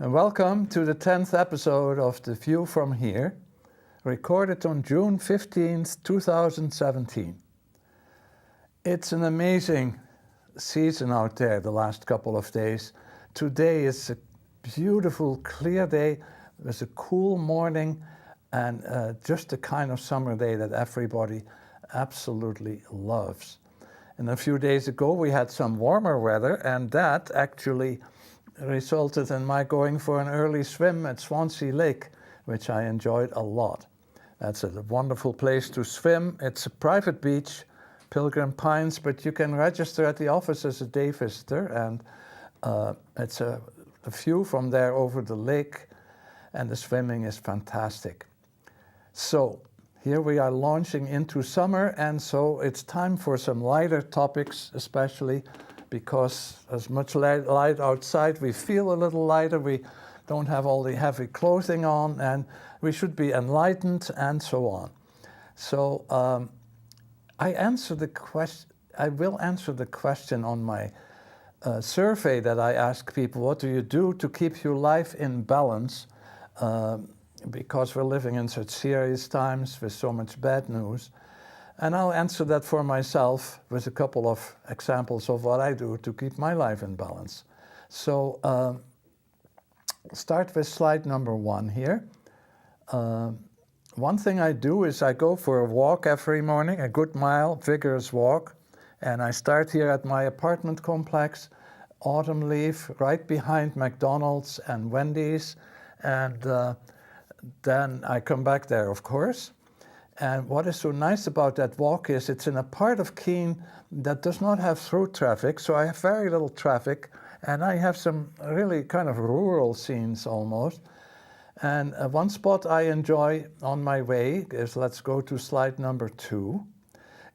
and welcome to the 10th episode of The View from Here, recorded on June 15th, 2017. It's an amazing season out there the last couple of days. Today is a beautiful, clear day. There's a cool morning and just the kind of summer day that everybody absolutely loves. And a few days ago we had some warmer weather, and that actually resulted in my going for an early swim at Swansea Lake, which I enjoyed a lot. That's a wonderful place to swim. It's a private beach, Pilgrim Pines, but you can register at the office as a day visitor, and it's a view from there over the lake, and the swimming is fantastic. So here we are launching into summer, and so it's time for some lighter topics, especially because as much light outside, we feel a little lighter, we don't have all the heavy clothing on, and we should be enlightened, and so on. So I will answer the question on my survey that I ask people, what do you do to keep your life in balance? Because we're living in such serious times with so much bad news. And I'll answer that for myself with a couple of examples of what I do to keep my life in balance. So start with slide number 1 here. One thing I do is I go for a walk every morning, a good mile, vigorous walk. And I start here at my apartment complex, Autumn Leaf, right behind McDonald's and Wendy's. And then I come back there, of course. And what is so nice about that walk is it's in a part of Keene that does not have through traffic, so I have very little traffic, and I have some really kind of rural scenes almost. And one spot I enjoy on my way is, let's go to slide number 2,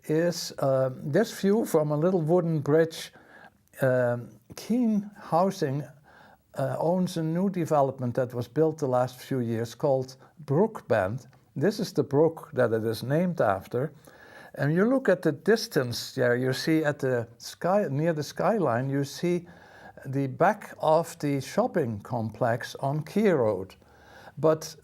is this view from a little wooden bridge. Keene Housing owns a new development that was built the last few years called Brookbend. This is the brook that it is named after. And you look at the distance there, you see at the sky, near the skyline, you see the back of the shopping complex on Key Road. But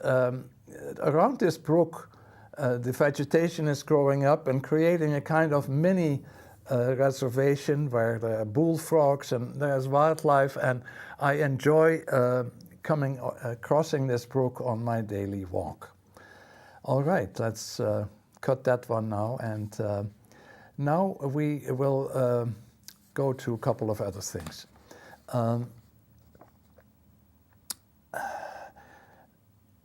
around this brook, the vegetation is growing up and creating a kind of mini reservation where there are bullfrogs and there's wildlife, and I enjoy crossing this brook on my daily walk. All right, let's cut that one now, and now we will go to a couple of other things.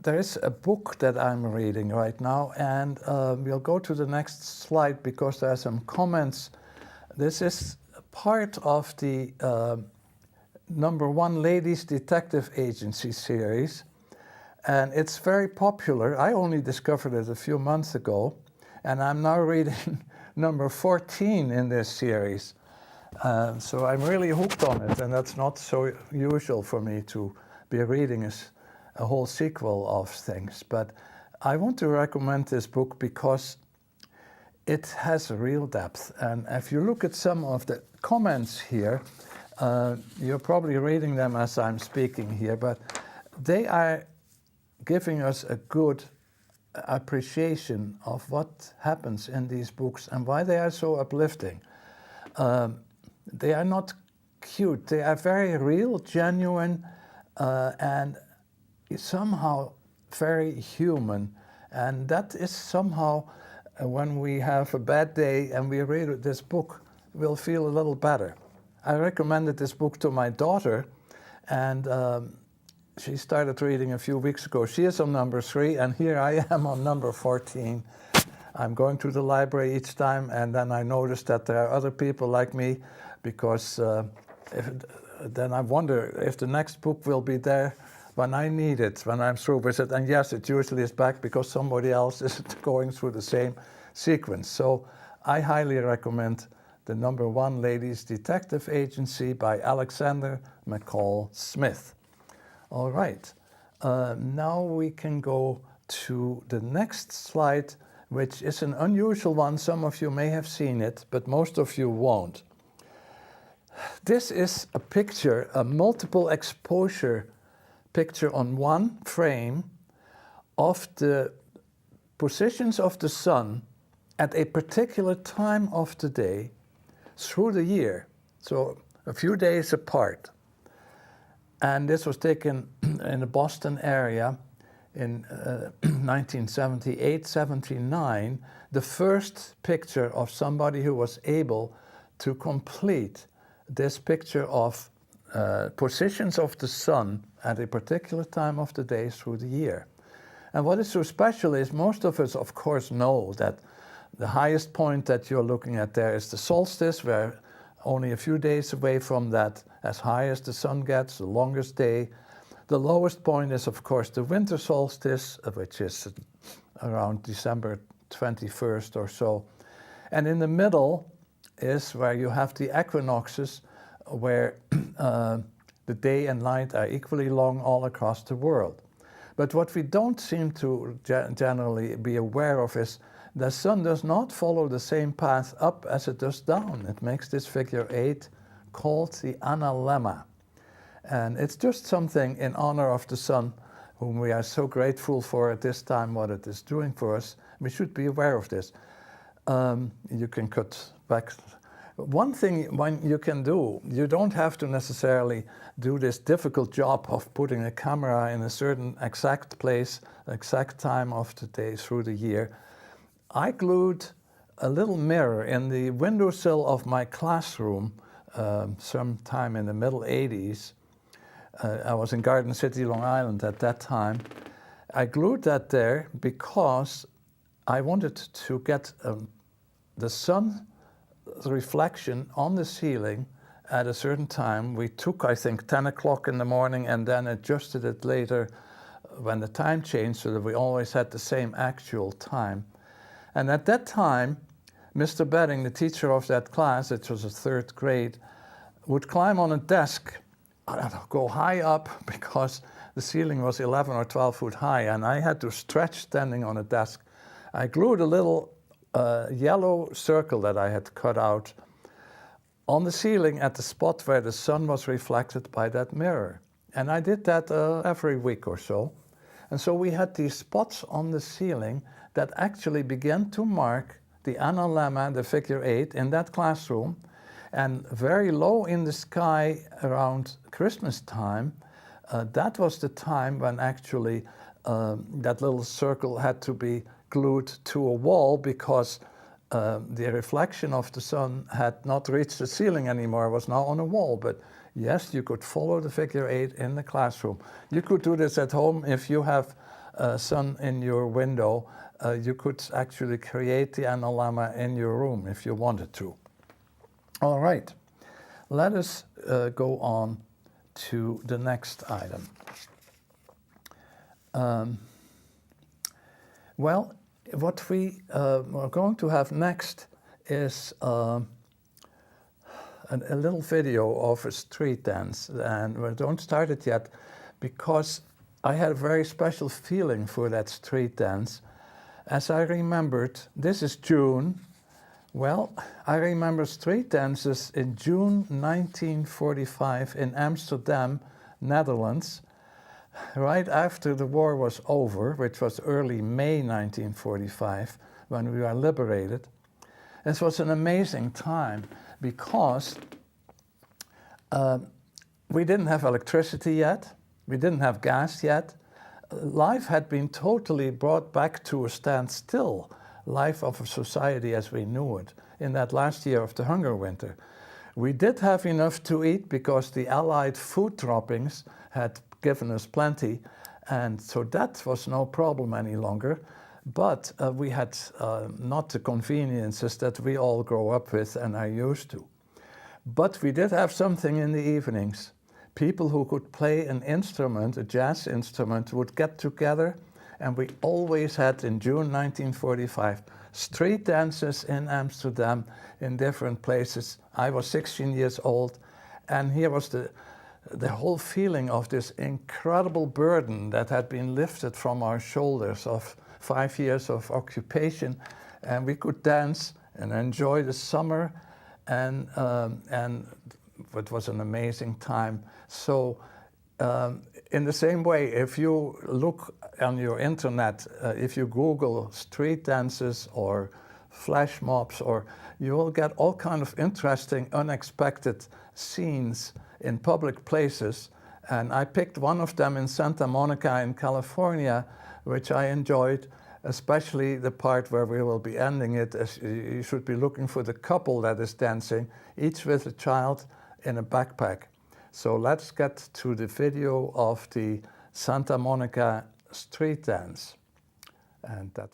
There is a book that I'm reading right now, and we'll go to the next slide because there are some comments. This is part of the number 1 Ladies Detective Agency series. And it's very popular. I only discovered it a few months ago, and I'm now reading number 14 in this series. So I'm really hooked on it, and that's not so usual for me to be reading a whole sequel of things. But I want to recommend this book because it has a real depth. And if you look at some of the comments here, you're probably reading them as I'm speaking here, but they are giving us a good appreciation of what happens in these books and why they are so uplifting. They are not cute, they are very real, genuine, and somehow very human. And that is somehow, when we have a bad day and we read this book, we'll feel a little better. I recommended this book to my daughter, and she started reading a few weeks ago. She is on number 3, and here I am on number 14. I'm going to the library each time, and then I noticed that there are other people like me, because then I wonder if the next book will be there when I need it, when I'm through with it. And yes, it usually is back because somebody else is going through the same sequence. So I highly recommend the number 1 Ladies Detective Agency by Alexander McCall Smith. All right, now we can go to the next slide, which is an unusual one. Some of you may have seen it, but most of you won't. This is a picture, a multiple exposure picture on one frame of the positions of the sun at a particular time of the day through the year, so a few days apart. And this was taken in the Boston area in 1978-79, the first picture of somebody who was able to complete this picture of positions of the sun at a particular time of the day through the year. And what is so special is most of us, of course, know that the highest point that you're looking at there is the solstice. We're only a few days away from that, as high as the sun gets, the longest day. The lowest point is, of course, the winter solstice, which is around December 21st or so. And in the middle is where you have the equinoxes, where the day and night are equally long all across the world. But what we don't seem to generally be aware of is the sun does not follow the same path up as it does down. It makes this figure 8 called the analemma. And it's just something in honor of the sun, whom we are so grateful for at this time, what it is doing for us. We should be aware of this. You can cut back. One thing you can do, you don't have to necessarily do this difficult job of putting a camera in a certain exact place, exact time of the day through the year. I glued a little mirror in the windowsill of my classroom sometime in the middle 80s. I was in Garden City, Long Island at that time. I glued that there because I wanted to get the sun reflection on the ceiling at a certain time. We took, I think, 10 o'clock in the morning and then adjusted it later when the time changed so that we always had the same actual time. And at that time, Mr. Bedding, the teacher of that class, it was a 3rd grade, would climb on a desk, go high up because the ceiling was 11 or 12 foot high and I had to stretch standing on a desk. I glued a little yellow circle that I had cut out on the ceiling at the spot where the sun was reflected by that mirror. And I did that every week or so. And so we had these spots on the ceiling that actually began to mark the analemma, the figure 8, in that classroom. And very low in the sky around Christmas time, that was the time when actually that little circle had to be glued to a wall because the reflection of the sun had not reached the ceiling anymore, it was now on a wall. But yes, you could follow the figure 8 in the classroom. You could do this at home if you have sun in your window. You could actually create the analemma in your room if you wanted to. All right, let us go on to the next item. Well, what we are going to have next is a little video of a street dance, and we don't start it yet because I had a very special feeling for that street dance. As I remembered, this is June. Well, I remember street dances in June 1945 in Amsterdam, Netherlands, right after the war was over, which was early May 1945, when we were liberated. This was an amazing time because we didn't have electricity yet, we didn't have gas yet. Life had been totally brought back to a standstill, life of a society as we knew it, in that last year of the hunger winter. We did have enough to eat because the Allied food droppings had given us plenty, and so that was no problem any longer. But we had not the conveniences that we all grow up with and are used to. But we did have something in the evenings. People who could play an instrument, a jazz instrument, would get together, and we always had, in June 1945, street dances in Amsterdam in different places. I was 16 years old, and here was the whole feeling of this incredible burden that had been lifted from our shoulders of 5 years of occupation, and we could dance and enjoy the summer, and it was an amazing time. So in the same way, if you look on your internet, if you Google street dances or flash mobs, or you will get all kind of interesting, unexpected scenes in public places. And I picked one of them in Santa Monica in California, which I enjoyed, especially the part where we will be ending it. As you should be looking for the couple that is dancing, each with a child in a backpack. So let's get to the video of the Santa Monica street dance. And that.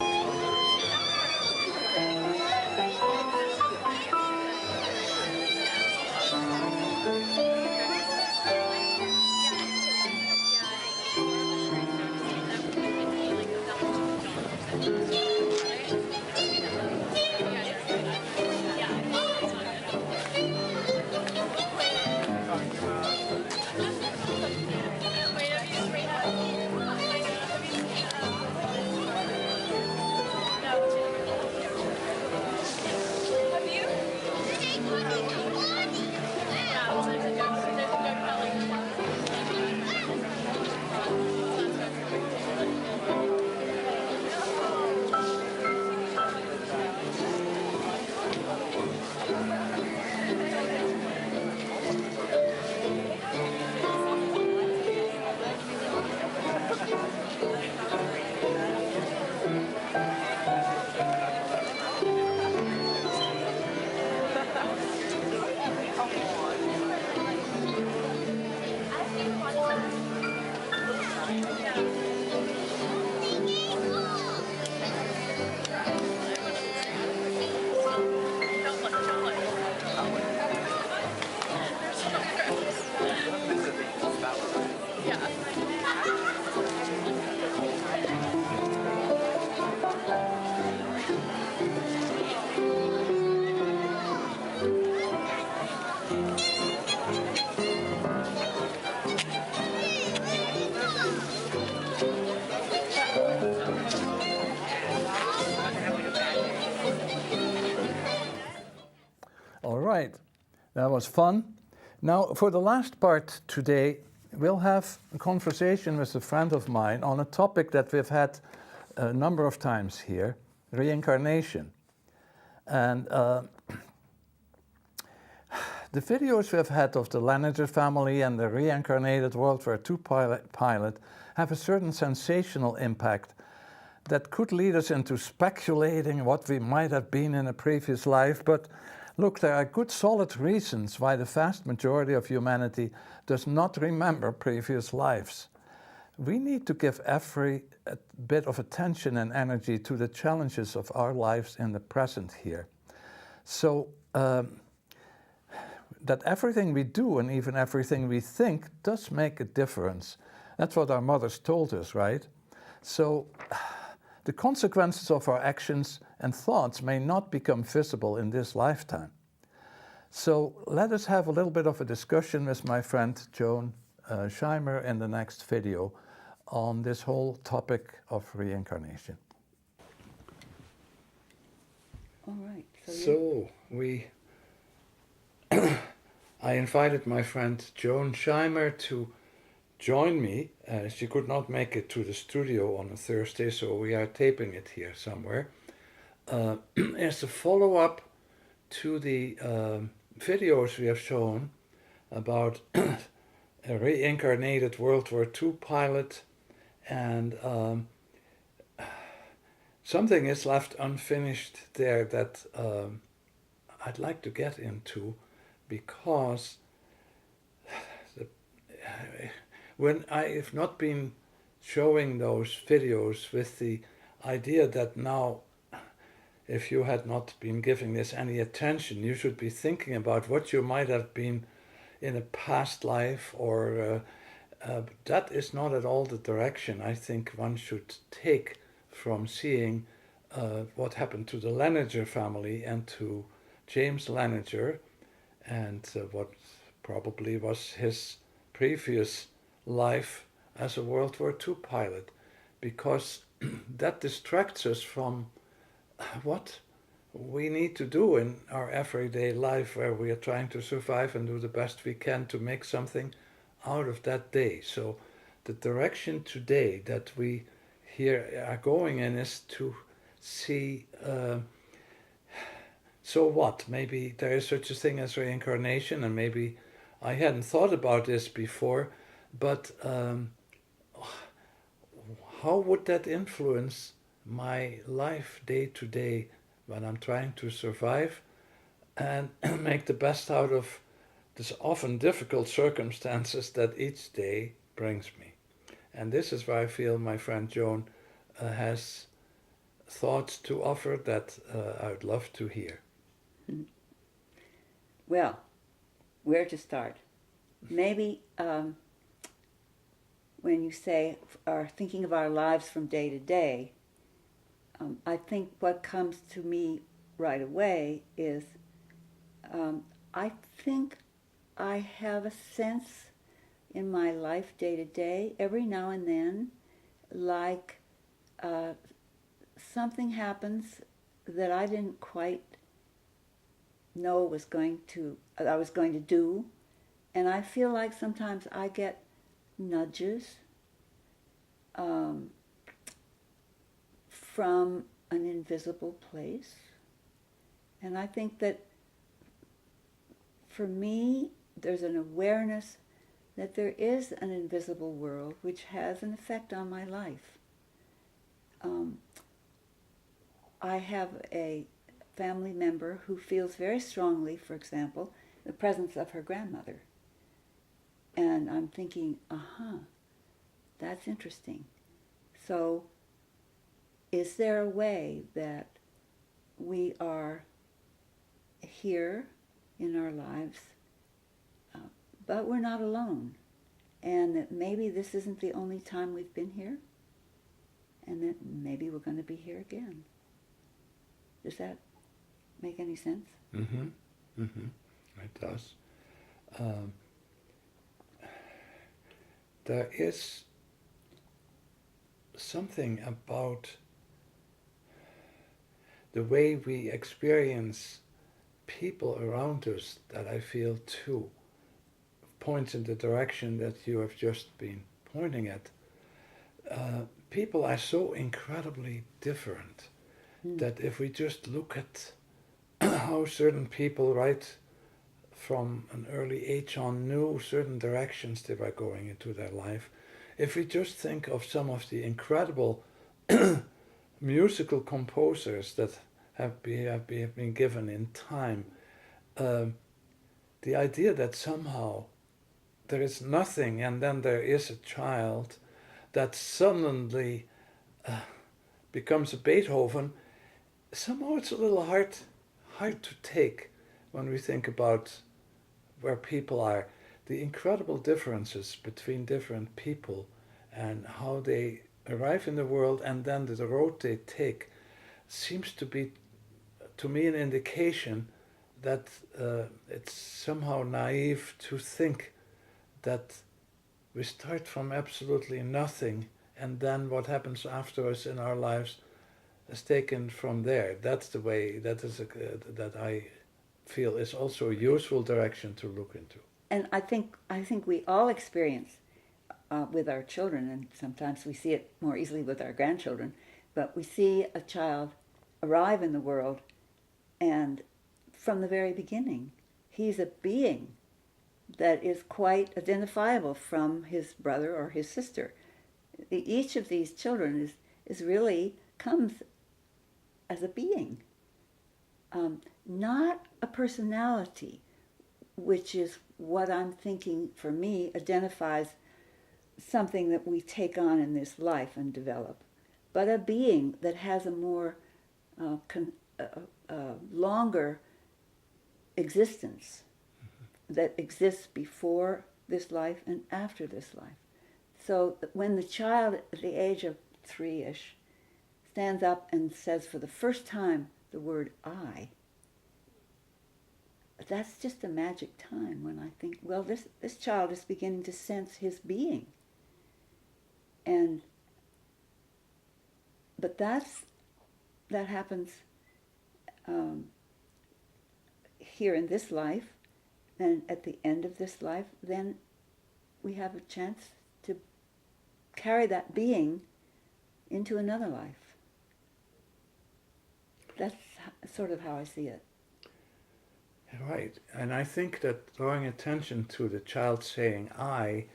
All right, that was fun. Now, for the last part today, we'll have a conversation with a friend of mine on a topic that we've had a number of times here, reincarnation. And the videos we've had of the Laniger family and the reincarnated World War II pilot have a certain sensational impact that could lead us into speculating what we might have been in a previous life. But look, there are good solid reasons why the vast majority of humanity does not remember previous lives. We need to give every bit of attention and energy to the challenges of our lives in the present here. So that everything we do and even everything we think does make a difference. That's what our mothers told us, right? So the consequences of our actions and thoughts may not become visible in this lifetime. So let us have a little bit of a discussion with my friend Joan Scheimer in the next video on this whole topic of reincarnation. All right. So I invited my friend Joan Scheimer to join me. She could not make it to the studio on a Thursday, so we are taping it here somewhere. As a follow-up to the videos we have shown about a reincarnated World War II pilot, and something is left unfinished there that I'd like to get into, because when I have not been showing those videos with the idea that now, if you had not been giving this any attention, you should be thinking about what you might have been in a past life, or that is not at all the direction I think one should take from seeing what happened to the Laniger family and to James Laniger, and what probably was his previous life as a World War II pilot, because that distracts us from what we need to do in our everyday life, where we are trying to survive and do the best we can to make something out of that day. So the direction today that we here are going in is to see, so what? Maybe there is such a thing as reincarnation, and maybe I hadn't thought about this before, but how would that influence my life day to day when I'm trying to survive and make the best out of this often difficult circumstances that each day brings me? And this is where I feel my friend Joan has thoughts to offer that I would love to hear. Well, where to start? Maybe when you say are thinking of our lives from day to day, I think what comes to me right away is I think I have a sense in my life day to day, every now and then, like something happens that I didn't quite know I was going to do, and I feel like sometimes I get nudges from an invisible place, and I think that for me there's an awareness that there is an invisible world which has an effect on my life. I have a family member who feels very strongly, for example, the presence of her grandmother. And I'm thinking, that's interesting. So is there a way that we are here in our lives, but we're not alone? And that maybe this isn't the only time we've been here? And that maybe we're going to be here again. Does that make any sense? Mm-hmm. Mm-hmm. It does. There is something about the way we experience people around us that I feel too points in the direction that you have just been pointing at. People are so incredibly different that if we just look at how certain people right from an early age on knew certain directions they were going into their life, if we just think of some of the incredible musical composers that have been given in time, the idea that somehow there is nothing and then there is a child that suddenly becomes a Beethoven, somehow it's a little hard to take when we think about where people are, the incredible differences between different people and how they arrive in the world, and then the road they take seems to be, to me, an indication that it's somehow naive to think that we start from absolutely nothing and then what happens after us in our lives is taken from there. That's the way, that I feel is also a useful direction to look into. And I think we all experience with our children, and sometimes we see it more easily with our grandchildren, but we see a child arrive in the world, and from the very beginning, he's a being that is quite identifiable from his brother or his sister. Each of these children is really comes as a being, not a personality, which is what I'm thinking for me identifies something that we take on in this life and develop, but a being that has a more longer existence, that exists before this life and after this life. So when the child at the age of 3-ish stands up and says for the first time the word I, that's just a magic time when I think, well, this child is beginning to sense his being. But that happens here in this life, and at the end of this life, then we have a chance to carry that being into another life. That's sort of how I see it. Right, and I think that drawing attention to the child saying I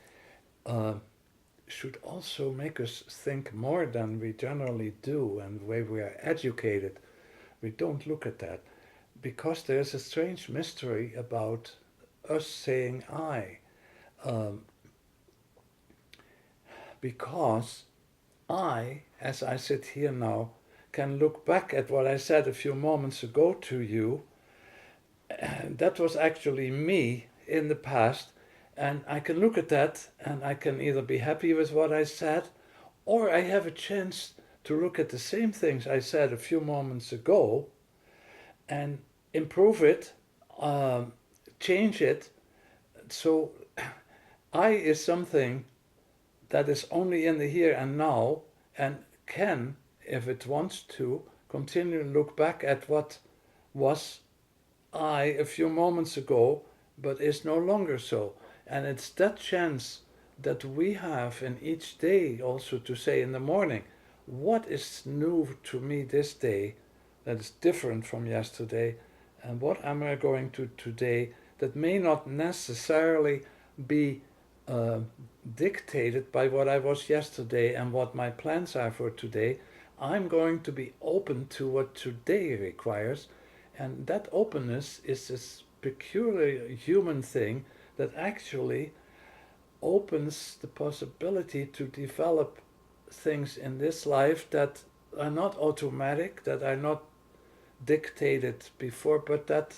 should also make us think more than we generally do, and the way we are educated, we don't look at that, because there's a strange mystery about us saying I. Um, because I, as I sit here now, can look back at what I said a few moments ago to you. And that was actually me in the past. And I can look at that and I can either be happy with what I said, or I have a chance to look at the same things I said a few moments ago and improve it, change it. So I is something that is only in the here and now and can, if it wants to, continue to look back at what was I a few moments ago, but is no longer so. And it's that chance that we have in each day also to say in the morning, what is new to me this day that is different from yesterday, and what am I going to today that may not necessarily be uh, dictated by what I was yesterday and what my plans are for today. I'm going to be open to what today requires, and that openness is this peculiar human thing that actually opens the possibility to develop things in this life that are not automatic, that are not dictated before, but that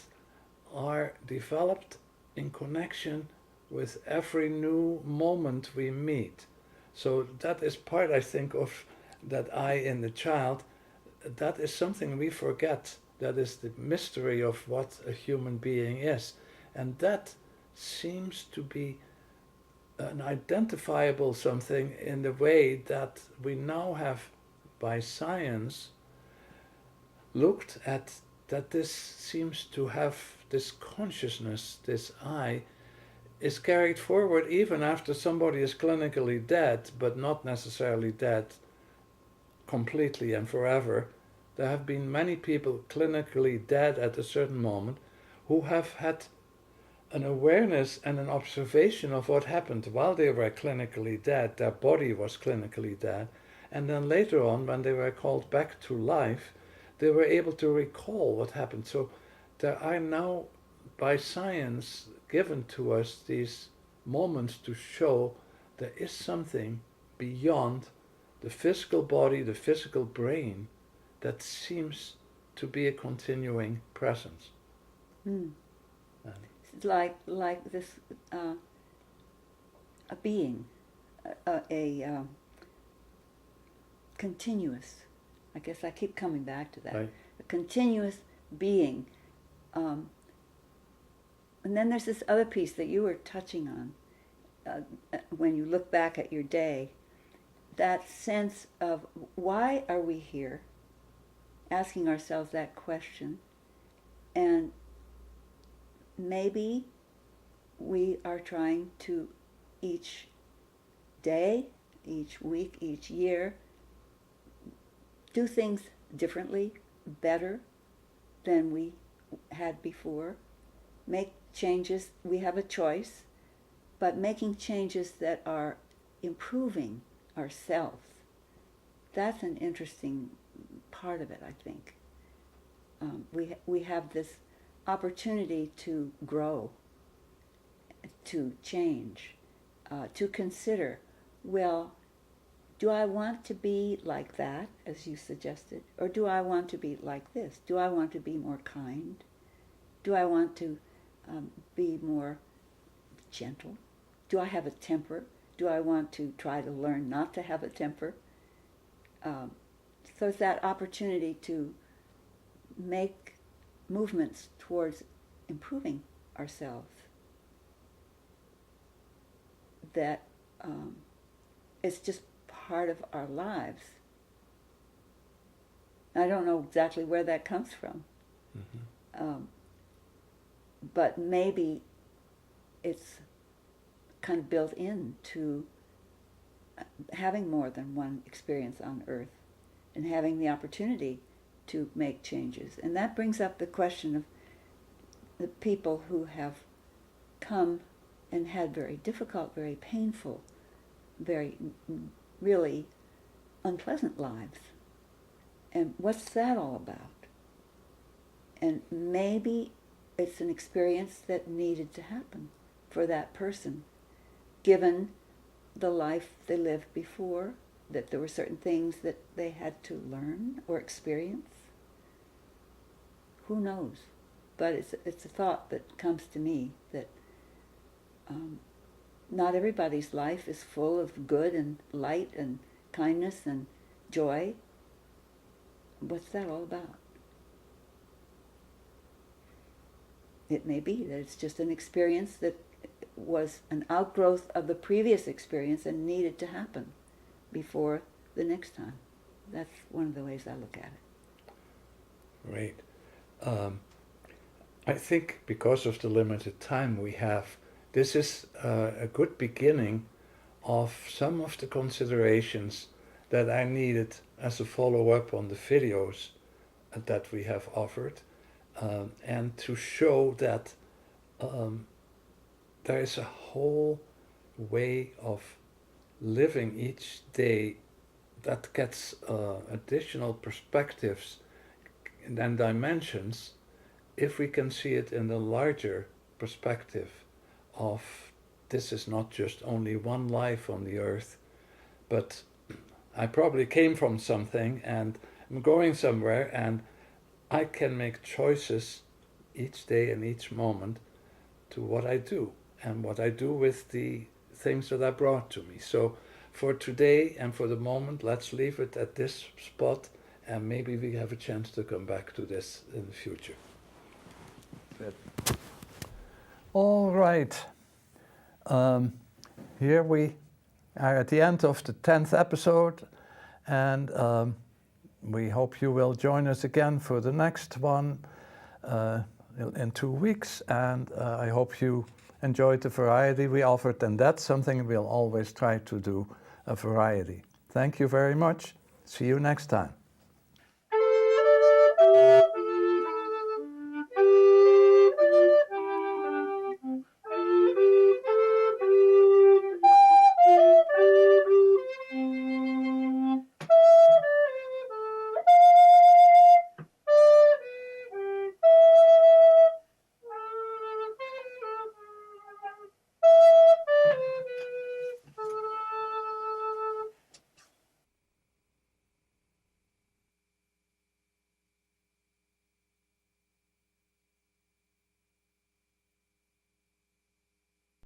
are developed in connection with every new moment we meet. So that is part, I think, of that I in the child. That is something we forget. That is the mystery of what a human being is. And that seems to be an identifiable something in the way that we now have, by science, looked at that this seems to have this consciousness, this I, is carried forward even after somebody is clinically dead, but not necessarily dead completely and forever. There have been many people clinically dead at a certain moment who have had an awareness and an observation of what happened while they were clinically dead. Their body was clinically dead. And then later on, when they were called back to life, they were able to recall what happened. So there are now, by science, given to us these moments to show there is something beyond the physical body, the physical brain, that seems to be a continuing presence. Mm. And It's like this a being, a continuous. I guess I keep coming back to that. right? A continuous being. And then there's this other piece that you were touching on when you look back at your day. That sense of why are we here? Asking ourselves that question. And maybe we are trying to each day, each week, each year, do things differently, better than we had before. Make changes, we have a choice, but making changes that are improving ourselves. That's an interesting part of it, I think. We have this opportunity to grow, to change, to consider, well, do I want to be like that, as you suggested, or do I want to be like this? Do I want to be more kind? Do I want to be more gentle? Do I have a temper? Do I want to try to learn not to have a temper? So it's that opportunity to make movements towards improving ourselves that is just part of our lives. I don't know exactly where that comes from, but maybe it's kind of built into having more than one experience on Earth and having the opportunity to make changes. And that brings up the question of the people who have come and had very difficult, very painful, very really unpleasant lives. And what's that all about? And maybe it's an experience that needed to happen for that person, given the life they lived before, that there were certain things that they had to learn or experience. Who knows? But it's a thought that comes to me that not everybody's life is full of good and light and kindness and joy. What's that all about? It may be that it's just an experience that was an outgrowth of the previous experience and needed to happen before the next time. That's one of the ways I look at it. Great. I think because of the limited time we have, this is a good beginning of some of the considerations that I needed as a follow-up on the videos that we have offered, and to show that there is a whole way of living each day that gets additional perspectives and dimensions if we can see it in the larger perspective of this is not just only one life on the earth, but I probably came from something and I'm going somewhere, and I can make choices each day and each moment to what I do and what I do with the things that are brought to me. So for today and for the moment, let's leave it at this spot, and maybe we have a chance to come back to this in the future. All right. Here we are at the end of the 10th episode, and we hope you will join us again for the next one in 2 weeks, and I hope you enjoyed the variety we offered, and that's something we'll always try to do, a variety. Thank you very much. See you next time.